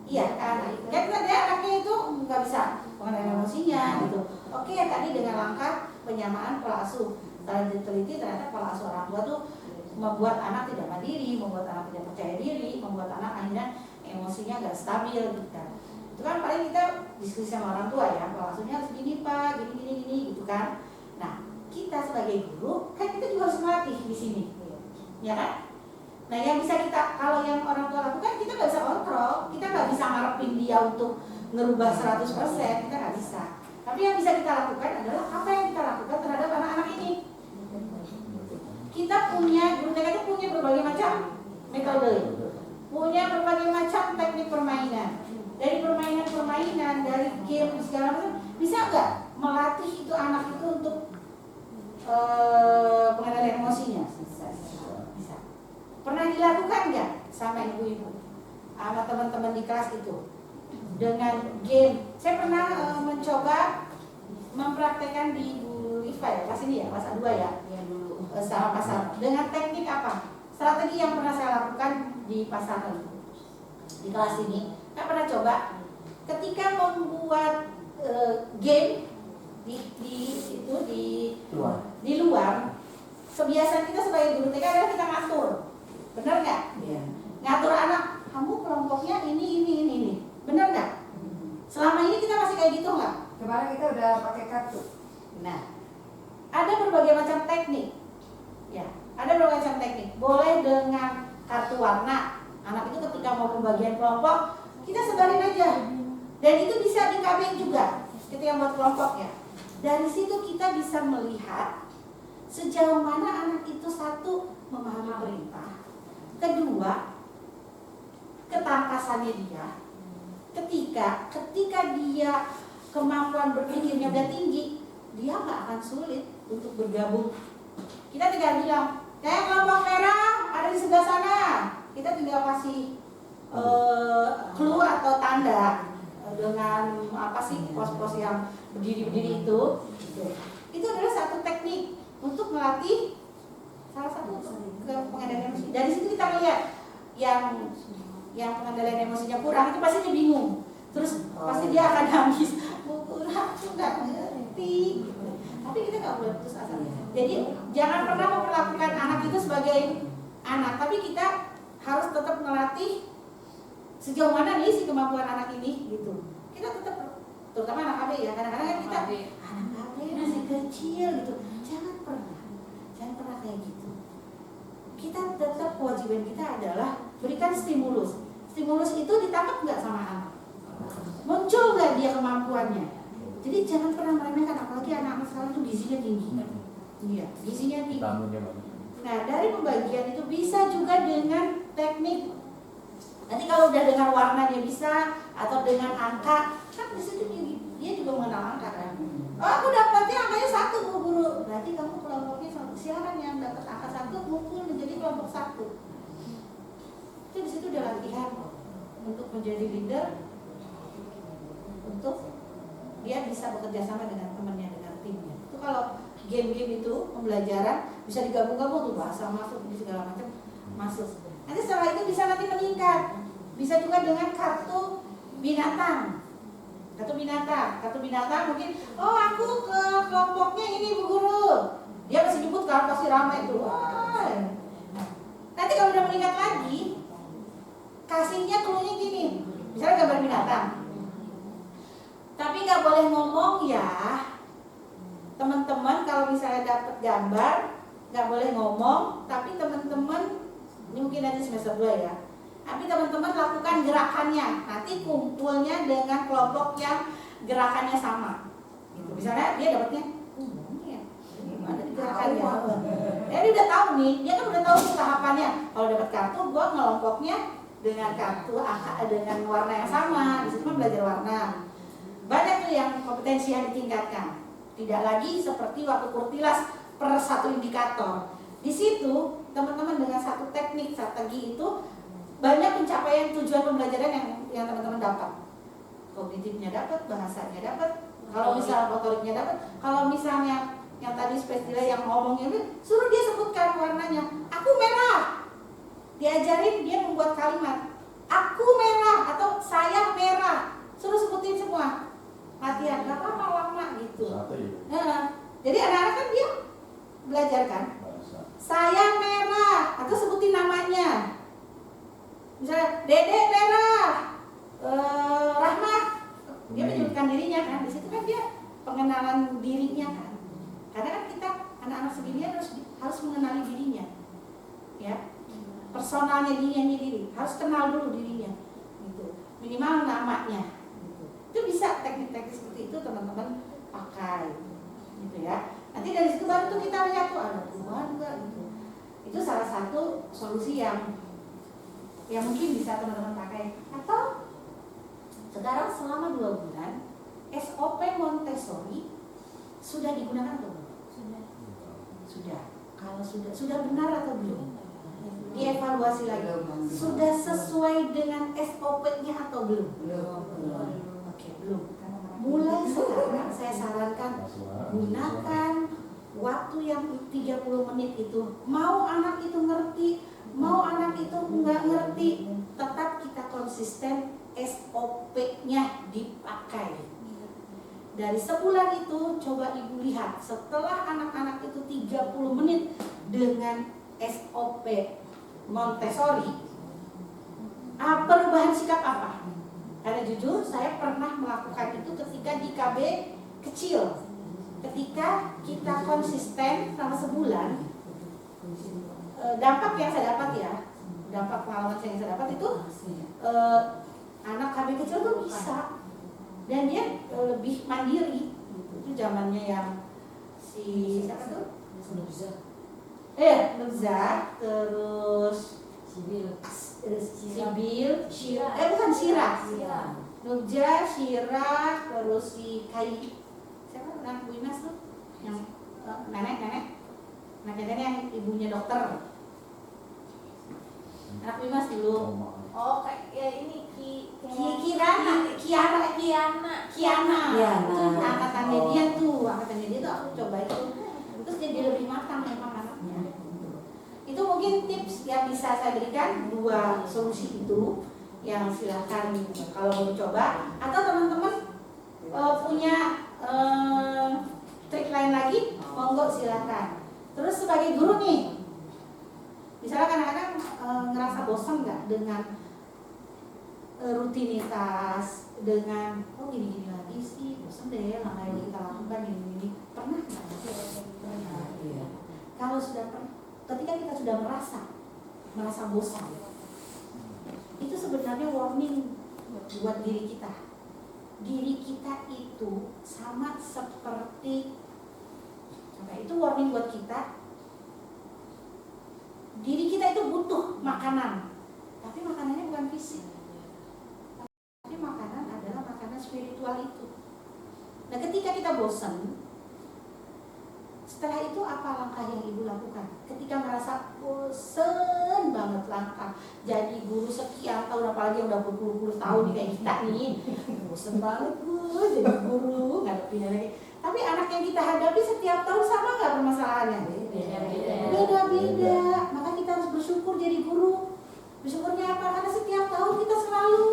Iya kan? Kan dia anaknya itu nggak bisa pengendalian emosinya gitu. Oke, tadi dengan langkah penyamaan pola asuh. Setelah diteliti ternyata pola asuh orang tua tuh membuat anak tidak mandiri, membuat anak tidak percaya diri, membuat anak akhirnya emosinya nggak stabil gitu. Itu kan paling kita diskusi sama orang tua ya, pola asuhnya harus gini Pak, gini gitu kan. Nah, kita sebagai guru kan kita juga harus melatih di sini, ya kan? Nah, yang bisa kita, kalau yang orang tua lakukan kita nggak bisa kontrol, kita nggak bisa ngarepin dia untuk ngerubah 100%, kita nggak bisa. Tapi yang bisa kita lakukan adalah apa yang kita lakukan terhadap anak-anak ini. Kita punya, guru TK itu punya berbagai macam metode, punya berbagai macam teknik permainan. Dari permainan, dari game segala macam, bisa nggak melatih itu anak itu untuk pengendalian emosinya? Bisa. Pernah dilakukan nggak sama ibu-ibu, sama teman-teman di kelas itu dengan game? Saya pernah mencoba mempraktekkan di Bu Liva ya, kelas ini ya, kelas A2 ya, sama pasar. Dengan teknik apa? Strategi yang pernah saya lakukan di pasar di kelas ini. Saya pernah coba ketika membuat game di luar. Kebiasaan kita sebagai guru TK adalah kita ngatur, benar nggak? Iya. Ngatur anak, kamu kelompoknya ini, benar nggak? Selama ini kita masih kayak gitu nggak? Kemarin kita udah pakai kartu. Nah, ada berbagai macam teknik, ya, ada berbagai macam teknik. Boleh dengan kartu warna. Anak itu ketika mau pembagian kelompok, kita sebarin aja. Dan itu bisa di KB juga, ketika buat kelompok ya. Dari situ kita bisa melihat sejauh mana anak itu satu memahami perintah, kedua ketangkasannya dia. Ketika dia kemampuan berpikirnya udah tinggi, dia nggak akan sulit untuk bergabung. Kita tinggal bilang, kelompok merah ada di sebelah sana. Kita tinggal kasih clue atau tanda dengan apa sih pos-pos yang berdiri-berdiri itu. Itu adalah satu teknik untuk melatih salah satu pengendalian emosi. Dari situ kita lihat yang pengendalian emosinya kurang itu pasti dia bingung. Terus pasti dia akan nangis. Kurang, aku nggak ngerti. Tapi kita nggak boleh putus asa. Jadi jangan pernah memperlakukan anak itu sebagai anak, tapi kita harus tetap melatih sejauh mana nih si kemampuan anak ini gitu. Kita tetap, terutama anak AB ya, kadang-kadang kan kita anak AB masih kecil gitu. Jangan pernah kayak gitu. Kita tetap kewajiban kita adalah berikan stimulus. Stimulus itu ditangkap nggak sama anak? Muncul nggak dia kemampuannya? Jadi jangan pernah meremehkan, apalagi anak-anak sekarang itu gizinya tinggi. Iya, gizinya tinggi. Nah, dari pembagian itu bisa juga dengan teknik. Nanti kalau udah dengan warna dia bisa, atau dengan angka, kan di situ dia juga mengenal angka kan. Oh, aku dapatnya angkanya 1 Bu Guru. Berarti kamu kelompoknya 1. Silakan yang dapat angka 1 kumpul menjadi kelompok 1. Itu di situ udah latihan untuk menjadi leader, untuk dia bisa bekerja sama dengan temannya, dengan timnya. Itu kalau game-game itu pembelajaran bisa digabung-gabung tuh, bahasa masuk, segala macam masuk. Nanti setelah itu bisa nanti meningkat. Bisa juga dengan kartu binatang. Kartu binatang mungkin, oh aku ke kelompoknya ini Bu Guru. Dia masih nyebut kan pasti ramai itu. Wah. Nanti kalau udah meningkat lagi, kasihnya clue-nya gini. Misalnya gambar binatang. Tapi nggak boleh ngomong ya, teman-teman. Kalau misalnya dapat gambar, nggak boleh ngomong. Tapi teman-teman, ini mungkin nanti semester 2 ya. Tapi teman-teman lakukan gerakannya. Nanti kumpulnya dengan kelompok yang gerakannya sama. Gitu. Misalnya dia dapatnya, gimana gerakannya? Dia udah tahu nih, dia kan udah tahu tahapannya. Kalau dapat kartu, gua ngelompoknya dengan kartu dengan warna yang sama. Di situ kan belajar warna. Banyak tuh yang kompetensi yang ditingkatkan. Tidak lagi seperti waktu kurtilas per 1 indikator. Di situ teman-teman dengan satu teknik strategi itu banyak pencapaian tujuan pembelajaran yang teman-teman dapat. Kognitifnya dapat, bahasanya dapat, kalau misalnya motoriknya dapat. Kalau misalnya yang tadi spesial yang ngomongnya, suruh dia sebutkan warnanya. Aku merah. Diajarin dia membuat kalimat. Aku merah atau saya merah. Suruh sebutin semua. Latihan, gak apa-apa lama gitu. Nah, jadi anak-anak kan dia belajar kan. Saya merah atau sebutin namanya. Misalnya Dede merah, Rahmat, dia menyebutkan dirinya kan. Di situ kan dia pengenalan dirinya kan. Karena kan kita anak-anak segini harus mengenali dirinya, ya. Personalnya diri harus kenal dulu dirinya, gitu. Minimal namanya. Itu bisa teknik-teknik seperti itu teman-teman pakai, gitu ya. Nanti dari situ baru tuh kita lihat tuh ada perubahan enggak gitu. Itu salah satu solusi yang mungkin bisa teman-teman pakai. Atau sekarang selama 2 bulan SOP Montessori sudah digunakan atau belum? Sudah. Kalau sudah benar atau belum? Dievaluasi lagi. Sudah sesuai dengan SOP-nya atau belum? Belum. Belum. Mulai sekarang saya sarankan gunakan waktu yang 30 menit itu. Mau anak itu ngerti, mau anak itu nggak ngerti, tetap kita konsisten SOP-nya dipakai. Dari sebulan itu coba ibu lihat setelah anak-anak itu 30 menit dengan SOP Montessori, perubahan sikap apa? Karena jujur saya pernah melakukan itu ketika di KB kecil. Ketika kita konsisten selama sebulan, dampak yang saya dapat ya, dampak pengalaman yang saya dapat itu anak KB kecil tuh bisa dan dia lebih mandiri. Itu zamannya yang si siapa tuh? Nubza. Nubza, terus Sibil. Sibil, bukan Syirah. Iya. Nubza, Syirah, terus si Kai, siapa? Anak Bu Inas tuh, yang nenek yang ibunya dokter. Anak Bu Inas dulu. Oh, kayak ya ini Kiana. Itu angkatannya dia tuh aku coba itu. Terus jadi lebih matang memang anaknya. Itu mungkin tips yang bisa saya berikan, 2 solusi itu yang silakan kalau mau coba, atau teman-teman punya trik lain lagi, monggo silakan. Terus sebagai guru nih, misalnya kadang-kadang ngerasa bosan nggak dengan rutinitas, dengan gini-gini lagi sih, bosan deh langkah yang kita lakukan gini-gini. Pernah nggak? Iya. Kalau ketika kita sudah merasa bosan, itu sebenarnya warning buat diri kita. Diri kita itu sama seperti, itu warning buat kita. Diri kita itu butuh makanan, tapi makanannya bukan fisik, tapi makanan adalah makanan spiritual itu. Nah, ketika kita bosan, setelah itu apa langkah yang ibu lakukan? Ketika merasa bosen banget langkah jadi guru sekian tahun, apalagi yang udah berpuluh-puluh tahun kayak kita nih, bosen banget bu jadi guru, ngadepin lagi. Tapi anak yang kita hadapi setiap tahun sama nggak permasalahannya? Beda-beda. Maka kita harus bersyukur jadi guru. Bersyukurnya apa? Karena setiap tahun kita selalu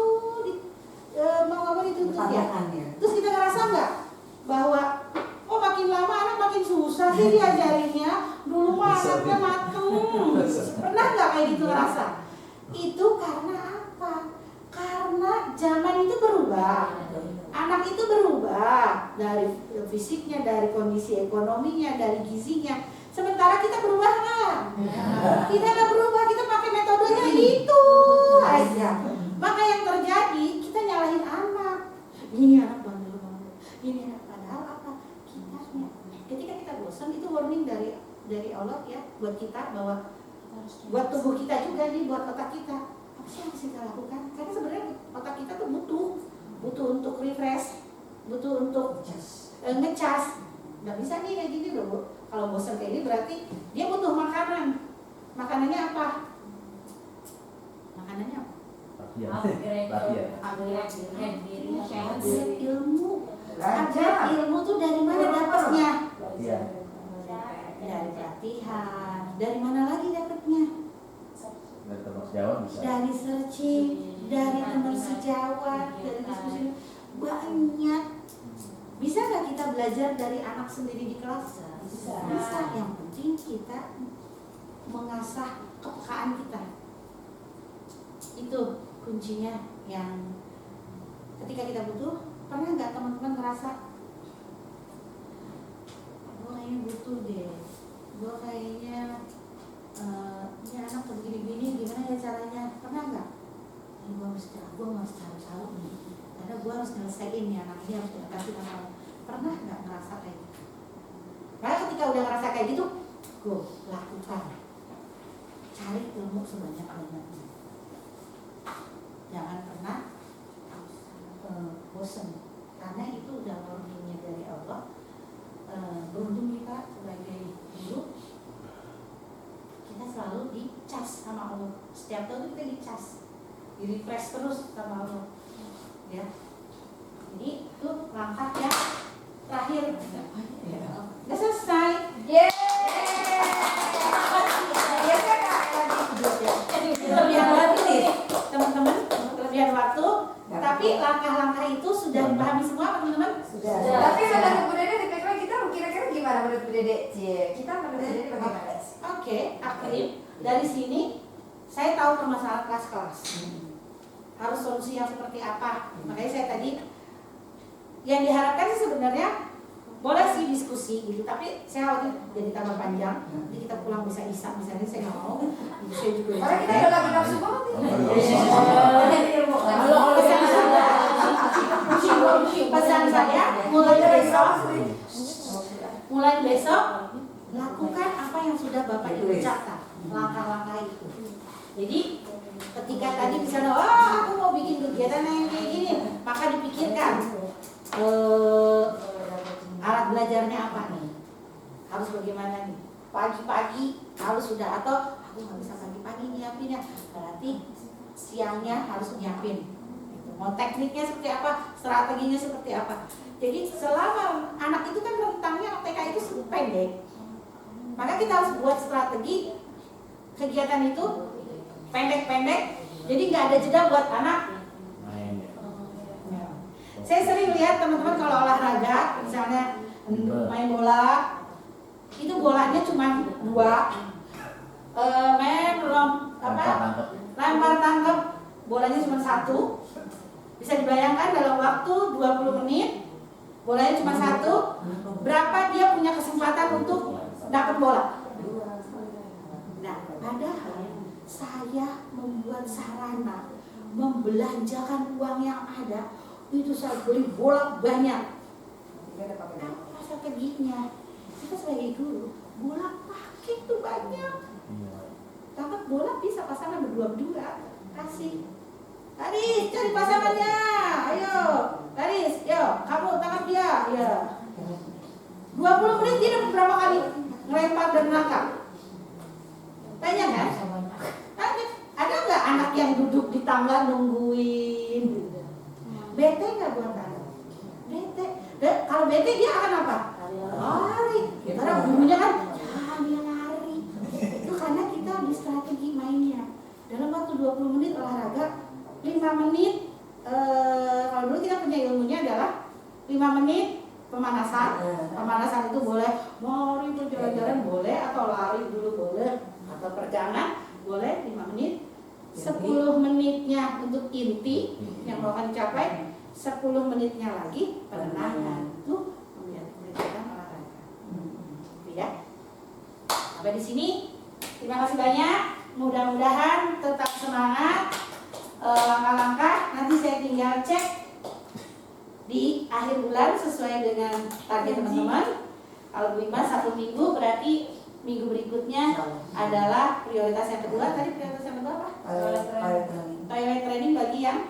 dituntut ya. Terus kita ngerasa nggak bahwa makin lama anak makin susah sih diajarinnya. Dulu mah anaknya mateng. Pernah nggak kayak gitu ngerasa? Itu karena apa? Karena zaman itu berubah. Anak itu berubah dari fisiknya, dari kondisi ekonominya, dari gizinya. Sementara kita berubah nggak? Kita nggak berubah, kita pakai metodenya itu aja. Maka yang terjadi, kita nyalahin anak. Ini anak bandel banget. Ini anak, padahal apa? Kitanya. Ketika kita bosan, itu warning dari Allah ya buat kita, bahwa buat tubuh kita juga nih, buat otak kita. Apa sih yang harus kita lakukan? Karena sebenarnya otak kita tuh butuh untuk refresh, butuh untuk ngecas. Nggak bisa nih kayak gini loh Bu. Kalau bosan kayak ini berarti dia butuh makanan. Makanannya apa? Makanannya apa? Upgrade ilmu. Upgrade ilmu tuh dari mana dapatnya? Dari pelatihan. Dari mana lagi dapatnya? Dari searching, dari teman sejawat, dari diskusi. Banyak. Bisa nggak kita belajar dari anak sendiri di kelas? Bisa. Yang penting kita mengasah kepekaan kita. Itu kuncinya, yang ketika kita butuh. Pernah nggak teman-teman ngerasa gue kayaknya butuh deh, gue kayaknya ini anak begini-begini, gimana ya caranya? Pernah nggak? Gue harus cari nih, karena gue harus nyelesain nih anak ini, harus dikasih sama. Pernah nggak ngerasa kayak gitu? Nah, ketika udah ngerasa kayak gitu, gue lakukan, cari ilmu sebanyak-banyaknya. Jangan pernah bosan, karena itu udah warningnya dari Allah. Beruntung kita sebagai guru, kita selalu dicas sama Allah. Setiap tahun kita dicas, di refresh terus sama Allah ya. Jadi itu langkah yang terakhir. Udah selesai. Kelebihan waktu nih teman-teman, kelebihan waktu. Tapi langkah-langkah itu sudah dipahami semua teman-teman? Sudah. Tapi menurut Bu Dede di PKW kita kira-kira gimana menurut Bu Dede? Kita menurut Bu Dede bagaimana? Oke, Akrib. Dari sini saya tahu permasalahan kelas-kelas. Harus solusi yang seperti apa? Makanya saya tadi yang diharapkan sih sebenarnya boleh sih diskusi gitu, tapi saya khawatir jadi tambah panjang. Nanti kita pulang bisa isak misalnya, saya nggak mau. Saya juga. Karena kita udah lagi nafsu banget Pesan saya mulai besok mulai besok lakukan apa yang sudah Bapak Ibu catat, langkah-langkah itu. Jadi ketika tadi misalnya, aku mau bikin kegiatan yang kayak gini, maka dipikirkan alat belajarnya apa nih, harus bagaimana nih, pagi-pagi harus sudah, atau aku nggak bisa pagi-pagi nyiapinnya, berarti siangnya harus nyiapin. Mau tekniknya seperti apa, strateginya seperti apa. Jadi selama anak itu kan rentangnya TK itu pendek, maka kita harus buat strategi kegiatan itu pendek-pendek, jadi nggak ada jeda buat anak. Saya sering lihat teman-teman kalau olahraga, misalnya main bola, itu bolanya cuma 2, main lempar tangkap, bolanya cuma 1. Bisa dibayangkan dalam waktu 20 menit, bolanya cuma 1, berapa dia punya kesempatan untuk dapat bola? Nah, padahal saya membuat sarana, membelanjakan uang yang ada, itu saya beli bola banyak. Apa strateginya? Kita sebagai guru, bola pakai itu banyak. Dapat bola bisa pasangan berdua-berdua, kasih. Taris, cari pasangannya. Ayo, Taris, yo, kamu tangkap dia. Ya. 20 menit dia dapat berapa kali ngelempar dan nangkap? Banyak kan? Ada nggak anak yang duduk di tangga nungguin? Bete nggak buat anak? Bete. Kalau bete dia akan apa? Lari. Karena gurunya kan, jangan dia lari. Itu karena kita di strategi mainnya. Dalam waktu 20 menit olahraga, 5 menit. Kalau dulu kita punya ilmunya adalah 5 menit pemanasan. Pemanasan itu boleh lari jalan-jalan boleh, atau lari dulu boleh, atau perjalanan boleh 5 menit. 10 menitnya untuk inti yang mau akan dicapai, 10 menitnya lagi penenangan. Itu kegiatan olahraga. Ya. Sampai di sini. Terima kasih banyak. Mudah-mudahan tetap semangat. Langkah-langkah nanti saya tinggal cek di akhir bulan sesuai dengan target teman-teman. Kalau Bu Imas 1 minggu, berarti minggu berikutnya adalah prioritas yang kedua. Tadi prioritas yang kedua apa? Pilot training bagi yang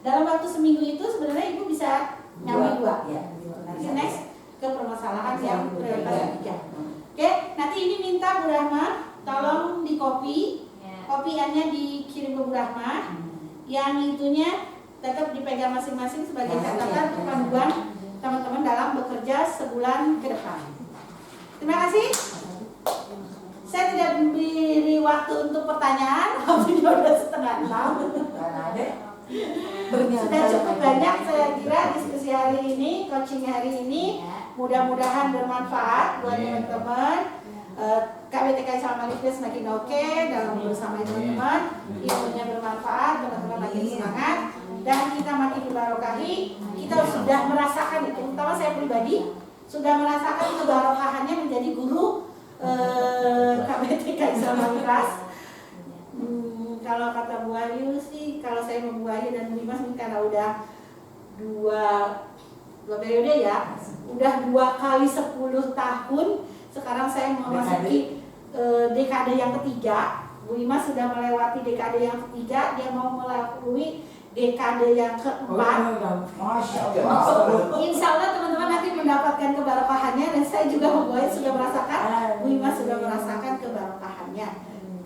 dalam waktu seminggu itu sebenarnya Ibu bisa nyampe 2. Nanti next ke permasalahan yang prioritas 3. Oke, nanti ini minta Bu Rahma tolong di copy. Kopiannya dikirim ke Bu Rahma. Yang itunya tetap dipegang masing-masing sebagai catatan panduan teman-teman dalam bekerja sebulan ke depan. Terima kasih. Saya tidak memberi waktu untuk pertanyaan, waktunya sudah 5:30. Sudah cukup banyak saya kira diskusi hari ini, coaching hari ini. Mudah-mudahan bermanfaat buat teman-teman. KBTK Islam Alifia semakin oke dalam bersama teman-teman. Ilmunya bermanfaat, teman-teman makin semangat, dan kita makin dibarokahi. Kita sudah merasakan itu, terutama saya pribadi sudah merasakan kebarokahannya menjadi guru KBTK Islam Alifia. Kalau kata Bu Ayu sih, kalau saya mau Bu Ayu dan Bu Imas karena udah dua periode ya, udah 2 kali 10 tahun. Sekarang saya memasuki dekade yang ketiga. Bu Imas sudah melewati dekade yang ketiga, dia mau melalui dekade yang keempat. Insya Allah teman-teman nanti mendapatkan kebarokahannya, dan saya juga sudah merasakan, Bu Imas sudah merasakan kebarokahannya.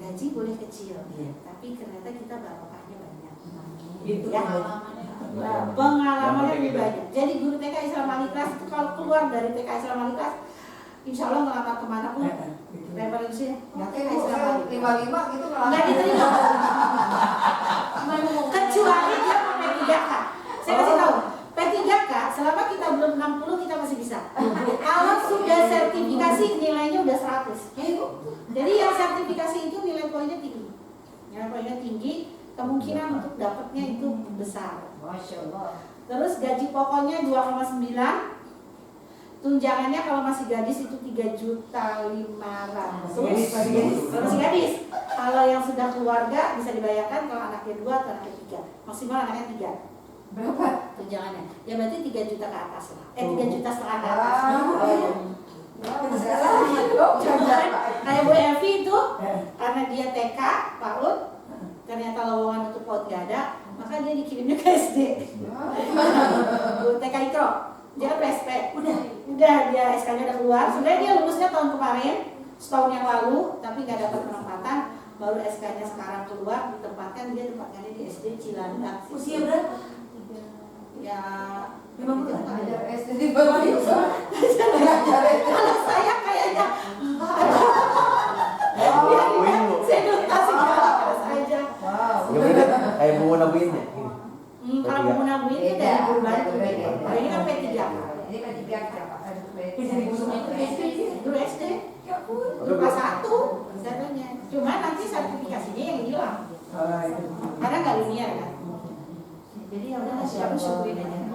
Gaji boleh kecil, tapi ternyata kita barokahnya banyak. Ya. Pengalamannya lebih banyak. Jadi guru TK Islam Aliklas itu kalau keluar dari TK Islam Aliklas, insya Allah ngelamar kemana pun referensinya TK Islam Aliklas 55 gitu nggak diterima, kecuali dia mau P3K. Saya kasih tahu, P3K selama kita belum 60 kita masih bisa. Kalau sudah sertifikasi nilainya udah 100. Jadi yang sertifikasi itu nilai poinnya tinggi. Nilai poinnya tinggi, kemungkinan untuk dapatnya itu besar. Masya Allah. Terus gaji pokoknya 2,9. Tunjangannya kalau masih gadis itu 3.500.000. Masih gadis. Kalau yang sudah keluarga bisa dibayangkan kalau anaknya 2 atau anaknya 3. Maksimal anaknya 3. Berapa? tunjangannya. Ya berarti 3 juta ke atas lah. 3 juta setengah ke atas. Kayak Bu Evi itu, karena dia TK, PAUD, ternyata lowongan untuk PAUD gak ada, maka dia dikirimnya ke SD. TK Ikro, dia kan PSP. Udah dia SK-nya udah keluar. Sebenarnya dia lulusnya tahun kemarin, setahun yang lalu, tapi nggak dapat penempatan. Baru SK-nya sekarang keluar, ditempatkan dia tempatnya di SD Cilandak. Usia berapa? Ya, Memang itu bukan Ajar SD di bawah itu. kalau saya kayaknya saya dulu kasih kelas aja. Wow. Ya beda kayak Bu Nabuinnya. Kalau mau nabuin itu dari guru baru. Kalau ini kan P3. Ini P3 siapa? Guru SD. Guru kelas 1 katanya. Cuma nanti sertifikasinya yang hilang. Karena nggak linear kan. Jadi ya udah kamu syukurin aja.